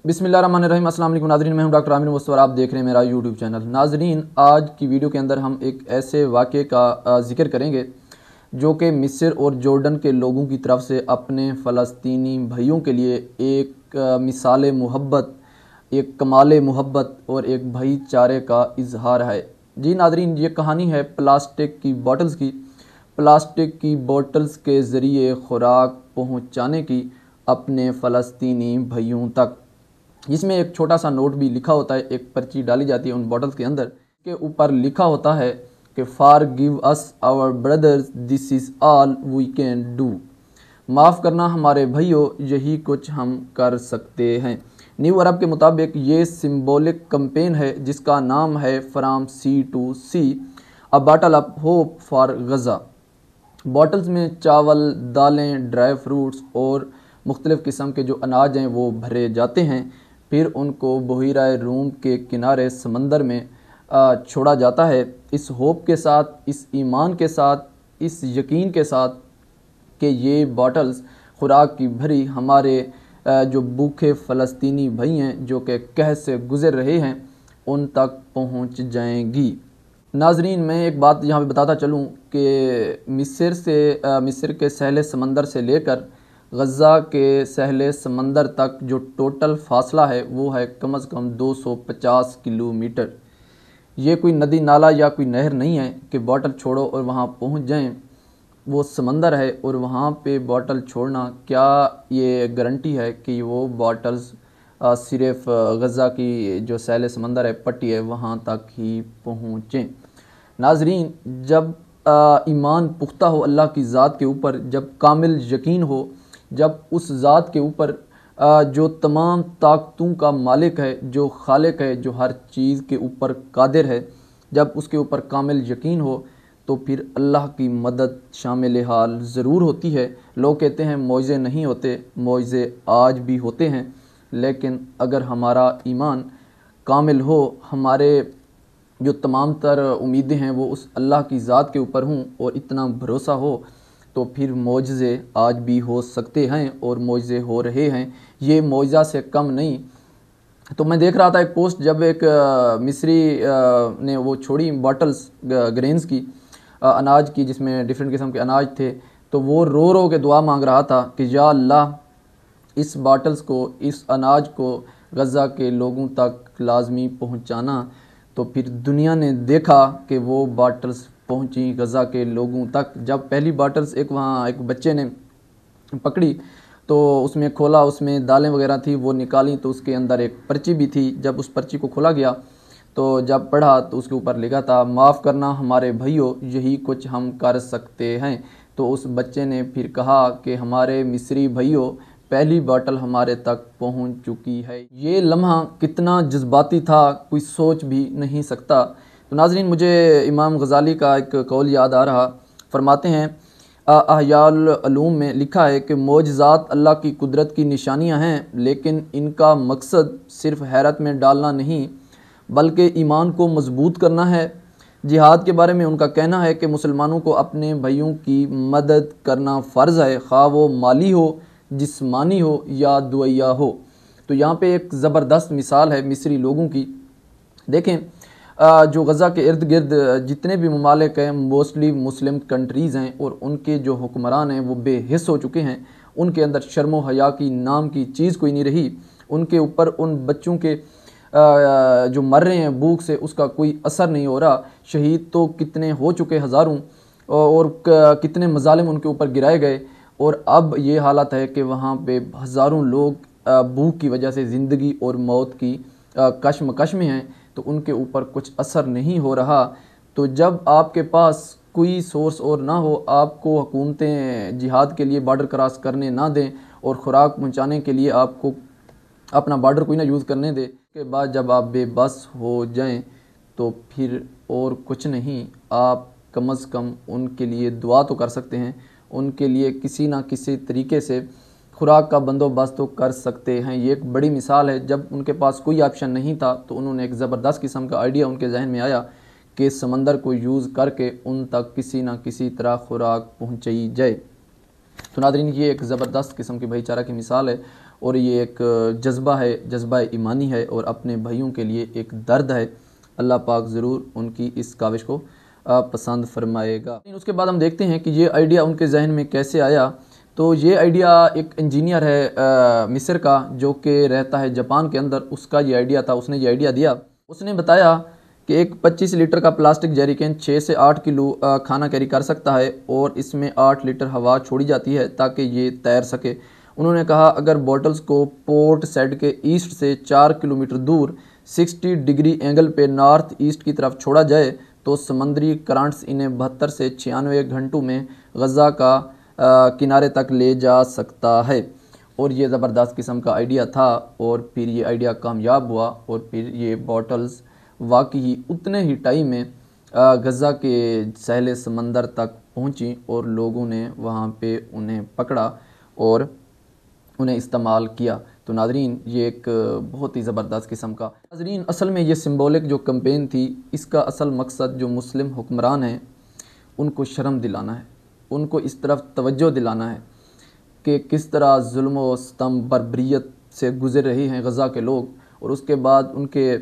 बिस्मिल्लाहिर्रहमानिर्रहीम। अस्सलाम वालेकुम नाज़रीन, मैं हूं डॉक्टर आमिर मुस्तफ़ा और आप देख रहे हैं मेरा यूट्यूब चैनल। नाज़रीन, आज की वीडियो के अंदर हम एक ऐसे वाक़े का ज़िक्र करेंगे जो कि मिस्र और जॉर्डन के लोगों की तरफ से अपने फ़लस्तीनी भाइयों के लिए एक मिसाल मोहब्बत, एक कमाल मोहब्बत और एक भाईचारे का इजहार है। जी नाज़रीन, ये कहानी है प्लास्टिक की बॉटल्स की। प्लास्टिक की बॉटल्स के ज़रिए खुराक पहुँचाने की अपने फ़लस्तीनी भाइयों तक। जिसमें एक छोटा सा नोट भी लिखा होता है, एक पर्ची डाली जाती है उन बॉटल्स के अंदर, के ऊपर लिखा होता है कि forgive us our brothers, this is all we can do. माफ़ करना हमारे भाइयों, यही कुछ हम कर सकते हैं। न्यू अरब के मुताबिक ये सिंबॉलिक कैंपेन है जिसका नाम है from sea to sea, a bottle of hope for Gaza. Bottles में चावल, दालें, ड्राई फ्रूट्स और मुख्तलिफ़ किस्म के जो अनाज हैं वो भरे जाते हैं। फिर उनको बहिरा रूम के किनारे समंदर में छोड़ा जाता है, इस होप के साथ, इस ईमान के साथ, इस यकीन के साथ कि ये बॉटल्स खुराक की भरी हमारे जो भूखे फ़लस्तीनी भाई हैं जो कि कहर से गुज़र रहे हैं उन तक पहुंच जाएंगी। नाजरीन, मैं एक बात यहाँ पे बताता चलूँ कि मिस्र के सहले समंदर से लेकर गज़ा के सहले समंदर तक जो टोटल फासला है वो है कम से कम 250 किलोमीटर। ये कोई नदी नाला या कोई नहर नहीं है कि बॉटल छोड़ो और वहाँ पहुँच जाएं। वो समंदर है और वहाँ पे बॉटल छोड़ना, क्या ये गारंटी है कि वो बॉटल्स सिर्फ गज़ा की जो सहले समंदर है, पट्टी है, वहाँ तक ही पहुँचें। नाजरीन, जब ईमान पुख्ता हो अल्लाह की ज़ात के ऊपर, जब कामिल यकीन हो, जब उस ज़ात के ऊपर जो तमाम ताकतों का मालिक है, जो खालिक है, जो हर चीज़ के ऊपर कादिर है, जब उसके ऊपर कामिल यकीन हो तो फिर अल्लाह की मदद शामिल हाल ज़रूर होती है। लोग कहते हैं मौज़े नहीं होते, मौज़े आज भी होते हैं, लेकिन अगर हमारा ईमान कामिल हो, हमारे जो तमाम तर उम्मीदें हैं वो उस अल्लाह की ज़ात के ऊपर हों और इतना भरोसा हो, तो फिर मौजज़े आज भी हो सकते हैं और मौजज़े हो रहे हैं। ये मौजज़ा से कम नहीं। तो मैं देख रहा था एक पोस्ट, जब एक मिस्री ने वो छोड़ी बॉटल्स ग्रेन्स की, अनाज की, जिसमें डिफरेंट किस्म के अनाज थे, तो वो रो रो के दुआ मांग रहा था कि या अल्लाह, इस बॉटल्स को, इस अनाज को गज़ा के लोगों तक लाजमी पहुँचाना। तो फिर दुनिया ने देखा कि वो बॉटल्स पहुंची गज़ा के लोगों तक। जब पहली बॉटल्स वहाँ एक बच्चे ने पकड़ी तो उसमें खोला, उसमें दालें वगैरह थी, वो निकाली तो उसके अंदर एक पर्ची भी थी। जब उस पर्ची को खोला गया तो जब पढ़ा तो उसके ऊपर लिखा था, माफ़ करना हमारे भाइयों, यही कुछ हम कर सकते हैं। तो उस बच्चे ने फिर कहा कि हमारे मिस्री भाइयों, पहली बॉटल हमारे तक पहुंच चुकी है। ये लम्हा कितना जज्बाती था, कोई सोच भी नहीं सकता। तो नाज़रीन, मुझे इमाम गज़ाली का एक कौल याद आ रहा। फरमाते हैं, अहयाल उलूम में लिखा है कि मौजज़ात अल्लाह की कुदरत की निशानियां हैं, लेकिन इनका मकसद सिर्फ हैरत में डालना नहीं बल्कि ईमान को मजबूत करना है। जिहाद के बारे में उनका कहना है कि मुसलमानों को अपने भाइयों की मदद करना फ़र्ज़ है, ख़्वाह वो माली हो, जिस्मानी हो या दुआया हो। तो यहाँ पे एक ज़बरदस्त मिसाल है मिस्री लोगों की। देखें, जो गज़ा के इर्द गिर्द जितने भी ममालिक हैं, मोस्टली मुस्लिम कंट्रीज़ हैं और उनके जो हुक्मरान हैं वो बेहिस हो चुके हैं। उनके अंदर शर्म व हया की नाम की चीज़ कोई नहीं रही। उनके ऊपर उन बच्चों के जो मर रहे हैं भूख से, उसका कोई असर नहीं हो रहा। शहीद तो कितने हो चुके, हज़ारों, और कितने मजालिम उनके ऊपर गिराए गए, और अब ये हालत है कि वहाँ पे हज़ारों लोग भूख की वजह से ज़िंदगी और मौत की कश्मकश में हैं, तो उनके ऊपर कुछ असर नहीं हो रहा। तो जब आपके पास कोई सोर्स और ना हो, आपको हुकूमतें जिहाद के लिए बॉर्डर क्रॉस करने ना दें और ख़ुराक पहुँचाने के लिए आपको अपना बॉर्डर कोई ना यूज़ करने दे, के बाद जब आप बेबस हो जाएं तो फिर और कुछ नहीं, आप कम से कम उनके लिए दुआ तो कर सकते हैं, उनके लिए किसी ना किसी तरीके से खुराक का बंदोबस्त तो कर सकते हैं। ये एक बड़ी मिसाल है। जब उनके पास कोई ऑप्शन नहीं था तो उन्होंने एक ज़बरदस्त किस्म का आइडिया उनके जहन में आया कि समंदर को यूज़ करके उन तक किसी ना किसी तरह खुराक पहुँचाई जाए। तो नादरीन, ये एक ज़बरदस्त किस्म की भाईचारा की मिसाल है और ये एक जज्बा है, जज्बा ईमानी है और अपने भाइयों के लिए एक दर्द है। अल्लाह पाक ज़रूर उनकी इस काविश को पसंद फरमाएगा। उसके बाद हम देखते हैं कि ये आइडिया उनके जहन में कैसे आया। तो ये आइडिया एक इंजीनियर है मिस्र का, जो कि रहता है जापान के अंदर, उसका ये आइडिया था। उसने ये आइडिया दिया। उसने बताया कि एक 25 लीटर का प्लास्टिक जेरिकेन 6 से 8 किलो खाना कैरी कर सकता है और इसमें 8 लीटर हवा छोड़ी जाती है ताकि ये तैर सके। उन्होंने कहा अगर बॉटल्स को पोर्ट साइड के ईस्ट से 4 किलोमीटर दूर 60 डिग्री एंगल पे नॉर्थ ईस्ट की तरफ छोड़ा जाए तो समंदरी करंट्स इन्हें 72 से 96 घंटों में गज़ा का किनारे तक ले जा सकता है। और ये ज़बरदस्त किस्म का आइडिया था और फिर ये आइडिया कामयाब हुआ और फिर ये बॉटल्स वाकई उतने ही टाइम में गज़ा के सहले समंदर तक पहुंची और लोगों ने वहां पे उन्हें पकड़ा और उन्हें इस्तेमाल किया। तो नाज़रीन ये एक बहुत ही ज़बरदस्त किस्म का, नाज़रीन असल में ये सिंबॉलिक जो कैंपेन थी, इसका असल मकसद जो मुस्लिम हुक्मरान हैं उनको शर्म दिलाना है, उनको इस तरफ तवज्जो दिलाना है कि किस तरह जुल्म व सितम बर्बरियत से गुज़र रहे हैं गज़ा के लोग, और उसके बाद उनके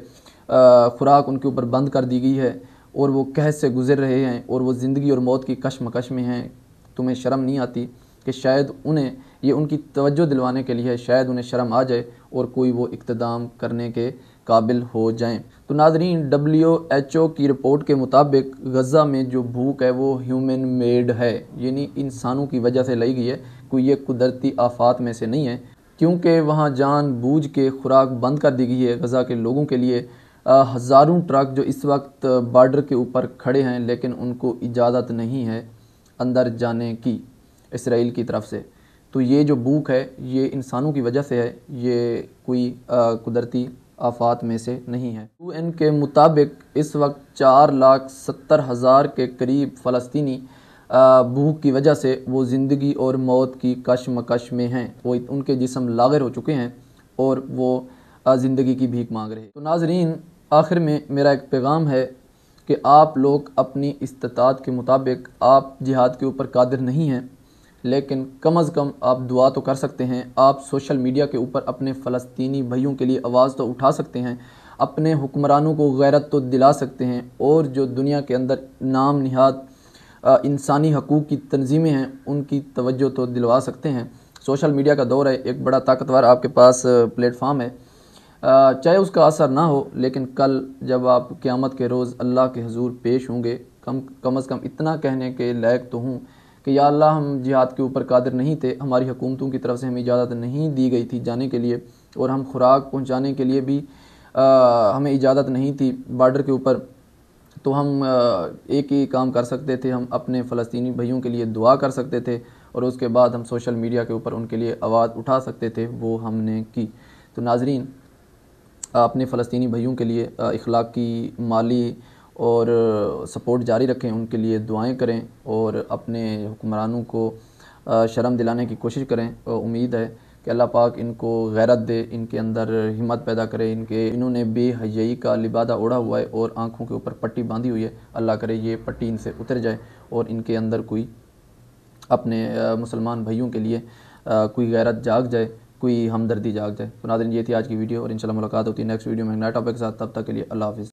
खुराक उनके ऊपर बंद कर दी गई है और वो कहत से गुज़र रहे हैं और वो ज़िंदगी और मौत की कशमकश में हैं। तुम्हें शर्म नहीं आती कि शायद उन्हें ये उनकी तवज्जो दिलवाने के लिए है, शायद उन्हें शर्म आ जाए और कोई वो इक़्तिदाम करने के काबिल हो जाएं। तो नाज़रीन WHO की रिपोर्ट के मुताबिक गज़ा में जो भूख है वो ह्यूमन मेड है, यानी इंसानों की वजह से लाई गई है, कोई ये कुदरती आफात में से नहीं है। क्योंकि वहाँ जान बूझ के खुराक बंद कर दी गई है गज़ा के लोगों के लिए। हज़ारों ट्रक जो इस वक्त बॉर्डर के ऊपर खड़े हैं, लेकिन उनको इजाज़त नहीं है अंदर जाने की इसराइल की तरफ से। तो ये जो भूख है ये इंसानों की वजह से है, ये कोई कुदरती आफात में से नहीं है। UN के मुताबिक इस वक्त 4,70,000 के करीब फ़लस्तीनी भूख की वजह से वो ज़िंदगी और मौत की कशमकश में हैं। वो उनके जिस्म लाग़िर हो चुके हैं और वो ज़िंदगी की भीख मांग रहे हैं। तो नाज़रीन आखिर में मेरा एक पैगाम है कि आप लोग अपनी इस्तिताअत के मुताबिक, आप जिहाद के ऊपर कादिर नहीं हैं, लेकिन कम अज़ कम आप दुआ तो कर सकते हैं। आप सोशल मीडिया के ऊपर अपने फ़लस्तीनी भाइयों के लिए आवाज़ तो उठा सकते हैं, अपने हुक्मरानों को गैरत तो दिला सकते हैं और जो दुनिया के अंदर नाम निहाद इंसानी हकूक़ की तंजीमें हैं उनकी तवज्जो तो दिलवा सकते हैं। सोशल मीडिया का दौर है, एक बड़ा ताकतवर आपके पास प्लेटफार्म है, चाहे उसका असर ना हो, लेकिन कल जब आप क़यामत के रोज़ अल्लाह के हुज़ूर पेश होंगे, कम अज़ कम इतना कहने के लायक तो हूँ कि या अल्लाह हम जिहाद के ऊपर कादिर नहीं थे, हमारी हुकूमतों की तरफ से हमें इजाज़त नहीं दी गई थी जाने के लिए, और हम खुराक पहुँचाने के लिए भी हमें इजाज़त नहीं थी बॉर्डर के ऊपर। तो हम एक ही काम कर सकते थे, हम अपने फ़लस्तीनी भाइयों के लिए दुआ कर सकते थे और उसके बाद हम सोशल मीडिया के ऊपर उनके लिए आवाज़ उठा सकते थे, वो हमने की। तो नाज़रीन अपने फ़लस्तीनी भाइयों के लिए इखलाकी, माली और सपोर्ट जारी रखें, उनके लिए दुआएं करें और अपने हुक्मरानों को शर्म दिलाने की कोशिश करें। उम्मीद है कि अल्लाह पाक इनको गैरत दे, इनके अंदर हिम्मत पैदा करे। इन्होंने बेहयाई का लिबादा ओढ़ा हुआ है और आँखों के ऊपर पट्टी बांधी हुई है, अल्लाह करे ये पट्टी इनसे उतर जाए और इनके अंदर कोई अपने मुसलमान भाइयों के लिए कोई गैरत जाग जाए, कोई हमदर्दी जाग जाए। तो नाज़रीन ये थी आज की वीडियो और इंशाल्लाह मुलाकात होती है नेक्स्ट वीडियो में नए टॉपिक के साथ। तब तक के लिए अल्लाह हाफ़िज़।